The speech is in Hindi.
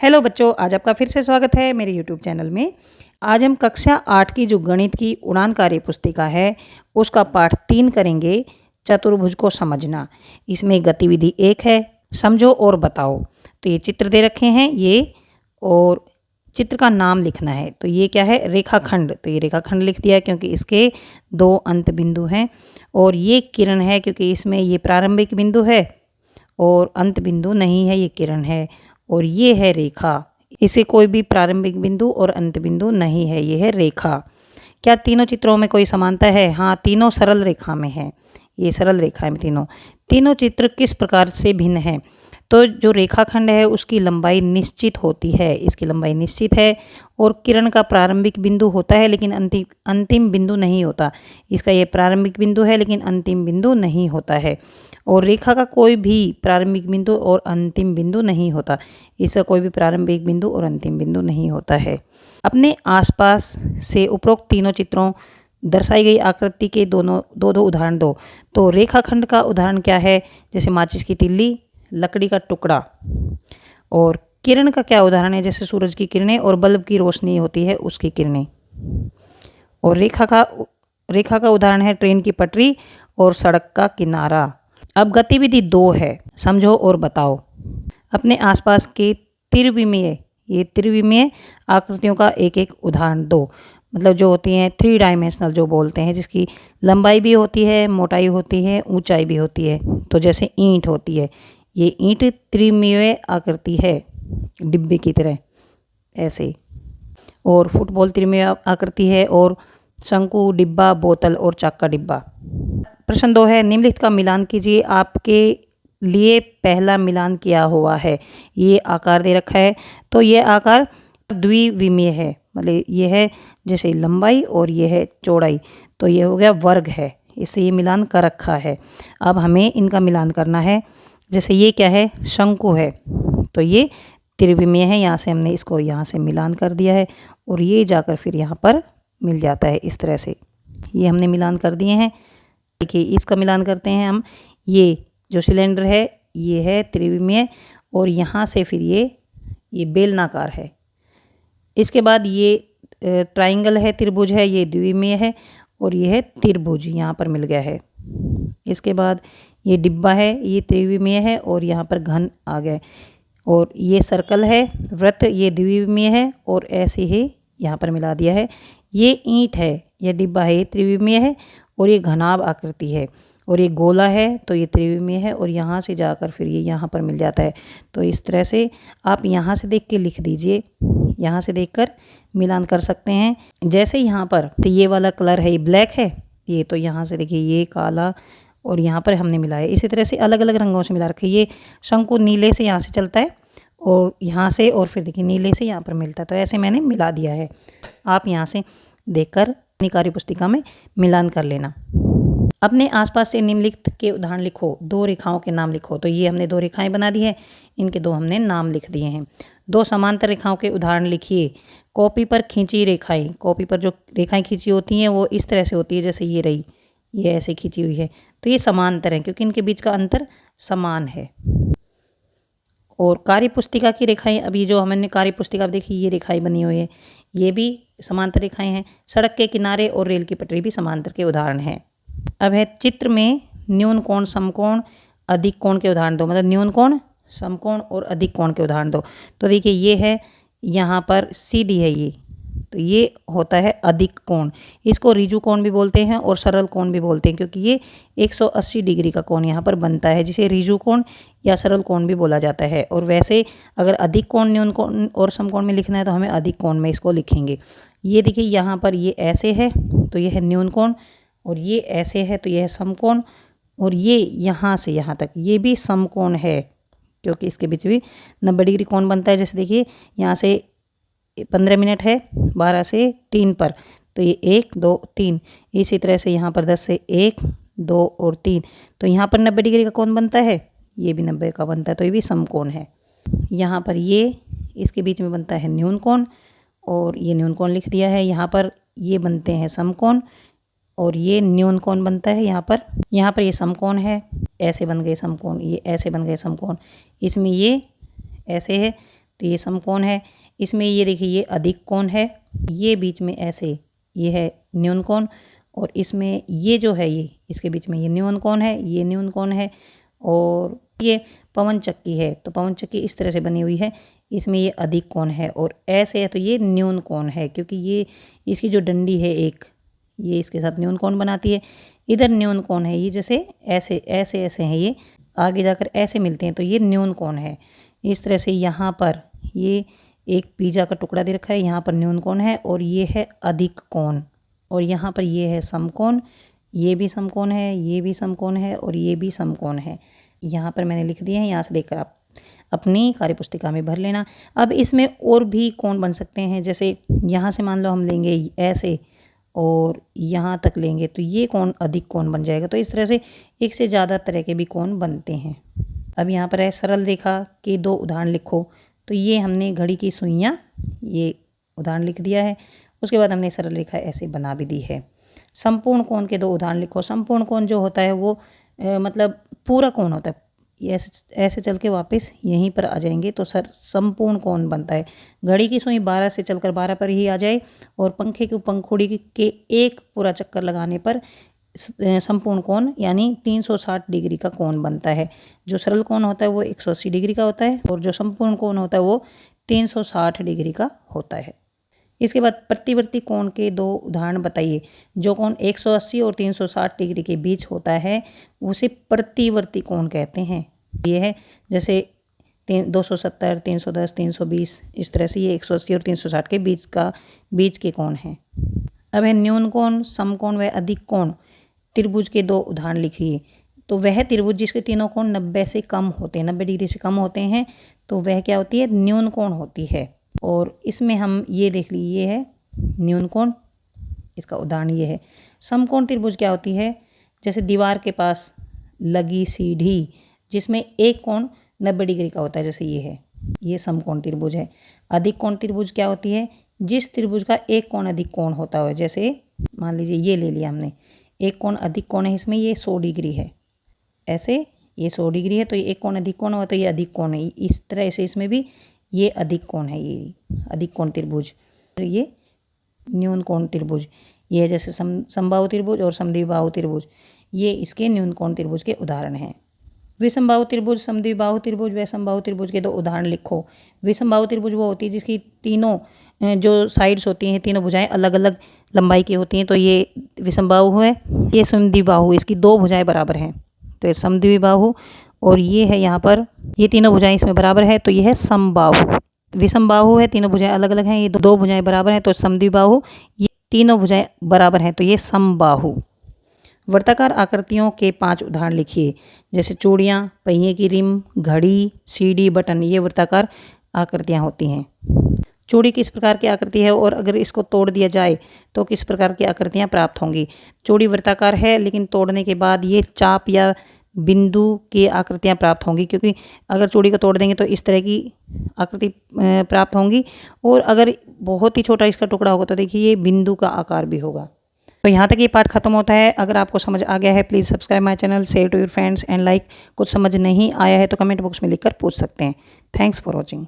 हेलो बच्चों, आज आपका फिर से स्वागत है मेरे यूट्यूब चैनल में। आज हम कक्षा 8 की जो गणित की उड़ान कार्य पुस्तिका है उसका पाठ 3 करेंगे, चतुर्भुज को समझना। इसमें गतिविधि 1 है, समझो और बताओ। तो ये चित्र दे रखे हैं ये, और चित्र का नाम लिखना है। तो ये क्या है? रेखाखंड। तो ये रेखाखंड लिख दिया क्योंकि इसके 2 अंत बिंदु हैं, और ये किरण है क्योंकि इसमें ये प्रारंभिक बिंदु है और अंत बिंदु नहीं है, ये किरण है। और ये है रेखा, इसे कोई भी प्रारंभिक बिंदु और अंत बिंदु नहीं है, ये है रेखा। क्या तीनों चित्रों में कोई समानता है? हाँ, तीनों सरल रेखा में है। ये सरल रेखा में तीनों चित्र किस प्रकार से भिन्न हैं? तो जो रेखाखंड है उसकी लंबाई निश्चित होती है, इसकी लंबाई निश्चित है, और किरण का प्रारंभिक बिंदु होता है लेकिन अंतिम बिंदु नहीं होता। इसका ये प्रारंभिक बिंदु है लेकिन अंतिम बिंदु नहीं होता है। और रेखा का कोई भी प्रारंभिक बिंदु और अंतिम बिंदु नहीं होता, इसका कोई भी प्रारंभिक बिंदु और अंतिम बिंदु नहीं होता है। अपने आसपास से उपरोक्त तीनों चित्रों दर्शाई गई आकृति के दो उदाहरण दो। तो रेखाखंड का उदाहरण क्या है? जैसे माचिस की तिल्ली, लकड़ी का टुकड़ा। और किरण का क्या उदाहरण है? जैसे सूरज की किरणें और बल्ब की रोशनी होती है उसकी किरणें। और रेखा का उदाहरण है ट्रेन की पटरी और सड़क का किनारा। अब गतिविधि 2 है, समझो और बताओ। अपने आसपास के त्रिविमीय आकृतियों का एक एक उदाहरण दो। मतलब जो होती हैं 3 डायमेंशनल जो बोलते हैं, जिसकी लंबाई भी होती है, मोटाई होती है, ऊंचाई भी होती है। तो जैसे ईंट होती है, ये ईंट त्रिविमीय आकृति है, डिब्बे की तरह ऐसे। और फुटबॉल त्रिविमीय आकृति है, और शंकु, डिब्बा, बोतल और चाक का डिब्बा। प्रश्न 2 है, निम्नलिखित का मिलान कीजिए। आपके लिए पहला मिलान किया हुआ है, ये आकार दे रखा है। तो ये आकार द्विविमीय है, मतलब ये है जैसे लंबाई और ये है चौड़ाई, तो ये हो गया वर्ग है, इससे ये मिलान कर रखा है। अब हमें इनका मिलान करना है। जैसे ये क्या है? शंकु है, तो ये त्रिविमीय है, यहाँ से हमने इसको यहाँ से मिलान कर दिया है, और ये जाकर फिर यहाँ पर मिल जाता है इस तरह से। ये हमने मिलान कर दिए हैं। देखिए इसका मिलान करते हैं हम। ये जो सिलेंडर है ये है त्रिविमीय, और यहाँ से फिर ये बेलनाकार है। इसके बाद ये ट्राइंगल है, त्रिभुज है, ये द्विविमीय है, और ये है त्रिभुज, यहाँ पर मिल गया है। इसके बाद ये डिब्बा है, ये त्रिविमीय है, और यहाँ पर घन आ गया। और ये सर्कल है, वृत्त, ये द्विविमीय है, और ऐसे ही यहाँ पर मिला दिया है। ये ईंट है, यह डिब्बा है, ये त्रिविमीय है, और ये घनाभ आकृति है। और ये गोला है, तो ये त्रिविमीय है, और यहाँ से जाकर फिर ये यहाँ पर मिल जाता है। तो इस तरह से आप यहाँ से देख के लिख दीजिए, यहाँ से देखकर मिलान कर सकते हैं। जैसे यहाँ पर तो ये वाला कलर है, ये ब्लैक है, ये तो यहाँ से देखिए ये काला, और यहाँ पर हमने मिलाया। इसी तरह से अलग अलग रंगों से मिला रखे। ये शंकु नीले से यहाँ से चलता है, और यहाँ से, और फिर देखिए नीले से यहाँ पर मिलता है। तो ऐसे मैंने मिला दिया है, आप यहाँ से देखकर अपनी कार्य पुस्तिका में मिलान कर लेना। अपने आसपास से निम्नलिखित के उदाहरण लिखो। 2 रेखाओं के नाम लिखो। तो ये हमने 2 रेखाएं बना दी है, इनके 2 हमने नाम लिख दिए हैं। 2 समांतर रेखाओं के उदाहरण लिखिए। कॉपी पर खींची रेखाएं। कॉपी पर जो रेखाएं खींची होती हैं वो इस तरह से होती है, जैसे ये रही, ये ऐसे खींची हुई है, तो ये समांतर है क्योंकि इनके बीच का अंतर समान है। और कार्य पुस्तिका की रेखाएं, अभी जो हमने कार्य पुस्तिका देखी, ये रेखाएं बनी हुई है, ये भी समांतर रेखाएं हैं। सड़क के किनारे और रेल की पटरी भी समांतर के उदाहरण हैं। अब है चित्र में न्यून कोण, समकोण, अधिक कोण के उदाहरण दो। मतलब न्यून कोण, समकोण और अधिक कोण के उदाहरण दो। तो देखिए ये है, यहाँ पर सीधी है ये, तो ये होता है अधिक कोण। इसको रिजु कोण भी बोलते हैं और सरल कोण भी बोलते हैं, क्योंकि ये 180 डिग्री का कोण यहाँ पर बनता है, जिसे रिजु कोण या सरल कोण भी बोला जाता है। और वैसे अगर अधिक कोण, न्यून कोण और समकोण में लिखना है तो हमें अधिक कोण में इसको लिखेंगे। ये देखिए यहाँ पर ये ऐसे है, तो ये है न्यून कोण, और ये ऐसे है तो ये है समकोण, और ये यहाँ से यहाँ तक ये भी समकोण है, क्योंकि इसके बीच भी 90 डिग्री कोण बनता है। जैसे देखिए यहाँ से 15 मिनट है 12 से 3 पर, तो ये 1 2 3। इसी तरह से यहाँ पर 10 से 1 2 और 3, तो यहाँ पर 90 डिग्री का कोण बनता है, ये भी 90 का बनता है, तो ये भी समकोण है। यहाँ पर ये इसके बीच में बनता है न्यून कोण, और ये न्यून कोण लिख दिया है। यहाँ पर ये बनते हैं समकोण, और ये न्यून कोण बनता है। यहाँ पर ये समकोण है, ऐसे बन गए समकोण, ये ऐसे बन गए समकोण। इसमें ये ऐसे है, तो ये समकोण है। इसमें ये देखिए ये अधिक कोण है, ये बीच में ऐसे ये है न्यून कोण, और इसमें ये जो है ये इसके बीच में ये न्यून कोण है, ये न्यून कोण है। और ये पवन चक्की है, तो पवन चक्की इस तरह से बनी हुई है, इसमें ये अधिक कोण है, और ऐसे है तो ये न्यून कोण है, क्योंकि ये इसकी जो डंडी है एक, ये इसके साथ न्यून कोण बनाती है। इधर न्यून कोण है, ये जैसे ऐसे ऐसे ऐसे हैं, ये आगे जाकर ऐसे मिलते हैं, तो ये न्यून कोण है। इस तरह से यहाँ पर ये एक पिज़्ज़ा का टुकड़ा दे रखा है, यहाँ पर न्यून कोण है, और ये है अधिक कोण, और यहाँ पर ये है समकोण, ये भी समकोण है, ये भी समकोण है, और ये भी समकोण है। यहाँ पर मैंने लिख दिए हैं, यहाँ से देखकर आप अपनी कार्यपुस्तिका में भर लेना। अब इसमें और भी कोण बन सकते हैं, जैसे यहाँ से मान लो हम लेंगे ऐसे और यहाँ तक लेंगे, तो ये कोण अधिक कोण बन जाएगा। तो इस तरह से एक से ज़्यादा तरह के भी कोण बनते हैं। अब यहाँ पर है सरल रेखा के 2 उदाहरण लिखो, तो ये हमने घड़ी की सुइयाँ ये उदाहरण लिख दिया है। उसके बाद हमने सरल रेखा ऐसे बना भी दी है। संपूर्ण कोण के 2 उदाहरण लिखो। संपूर्ण कोण जो होता है वो मतलब पूरा कोण होता है, ऐसे ऐसे चल के वापस यहीं पर आ जाएंगे तो सर संपूर्ण कोण बनता है। घड़ी की सुई 12 से चलकर 12 पर ही आ जाए और पंखे की पंखुड़ी के एक पूरा चक्कर लगाने पर संपूर्ण कोण यानी 360 डिग्री का कोण बनता है। जो सरल कोण होता है वो 180 डिग्री का होता है, और जो संपूर्ण कोण होता है वो 360 डिग्री का होता है। इसके बाद प्रतिवर्ती कोण के 2 उदाहरण बताइए। जो कोण 180 और 360 डिग्री के बीच होता है उसे प्रतिवर्ती कोण कहते हैं। ये है जैसे 270, 310, 320, इस तरह से ये 180 और 360 के बीच के कोण हैं। अब है न्यून कोण, समकोण व अधिक कोण। त्रिभुज के 2 उदाहरण लिखिए। तो वह त्रिभुज जिसके तीनों कोण 90 से कम होते हैं, 90 डिग्री से कम होते हैं, तो वह क्या होती है, न्यून कोण होती है। और इसमें हम ये देख लीजिए, ये है न्यून कोण, इसका उदाहरण ये है। समकोण त्रिभुज क्या होती है, जैसे दीवार के पास लगी सीढ़ी जिसमें एक कोण 90 डिग्री का होता है, जैसे ये है, ये समकोण त्रिभुज है। अधिक कोण त्रिभुज क्या होती है, जिस त्रिभुज का एक कोण अधिक कोण होता है, जैसे मान लीजिए ये ले लिया हमने, एक कोण अधिक कोण है, इसमें ये 100 डिग्री है, ऐसे ये 100 डिग्री है, तो ये एक कोण अधिक कोण होता है, ये अधिक कोण है। इस तरह से इसमें भी ये अधिक कोण है, ये अधिक कोण त्रिभुज। ये न्यून कोण त्रिभुज, ये है जैसे समबाहु त्रिभुज और समद्विबाहु त्रिभुज, ये इसके न्यून कोण त्रिभुज के उदाहरण हैं। विषमबाहु त्रिभुज, समद्विबाहु त्रिभुज व समबाहु त्रिभुज के 2 उदाहरण लिखो। विषमबाहु त्रिभुज वो होती है जिसकी तीनों जो साइड्स होती हैं, तीनों भुजाएं अलग अलग लंबाई की होती हैं, तो ये विषमबाहु है। ये समद्विबाहु, इसकी 2 भुजाएं बराबर हैं, तो ये समद्विबाहु। और ये है यहाँ पर, ये तीनों भुजाएं इसमें बराबर है, तो ये है समबाहु। विषमबाहु है, तीनों भुजाएं अलग अलग हैं, ये 2 भुजाएं बराबर हैं, तो समद्विबाहु। ये तीनों भुजाएं बराबर हैं, तो ये समबाहु। वर्ताकार आकृतियों के 5 उदाहरण लिखिए। जैसे चूड़ियाँ, पहिए की रिम, घड़ी, सीढ़ी, बटन, ये वर्ताकार आकृतियाँ होती हैं। चूड़ी किस प्रकार की आकृति है और अगर इसको तोड़ दिया जाए तो किस प्रकार की आकृतियाँ प्राप्त होंगी। चूड़ी वर्ताकार है, लेकिन तोड़ने के बाद ये चाप या बिंदु की आकृतियाँ प्राप्त होंगी, क्योंकि अगर चूड़ी को तोड़ देंगे तो इस तरह की आकृति प्राप्त होंगी, और अगर बहुत ही छोटा इसका टुकड़ा होगा तो देखिए ये बिंदु का आकार भी होगा। तो यहाँ तक ये पार्ट खत्म होता है। अगर आपको समझ आ गया है please subscribe my channel, share to your friends and like. कुछ समझ नहीं आया है तो कमेंट बॉक्स में लिखकर पूछ सकते हैं। Thanks for watching.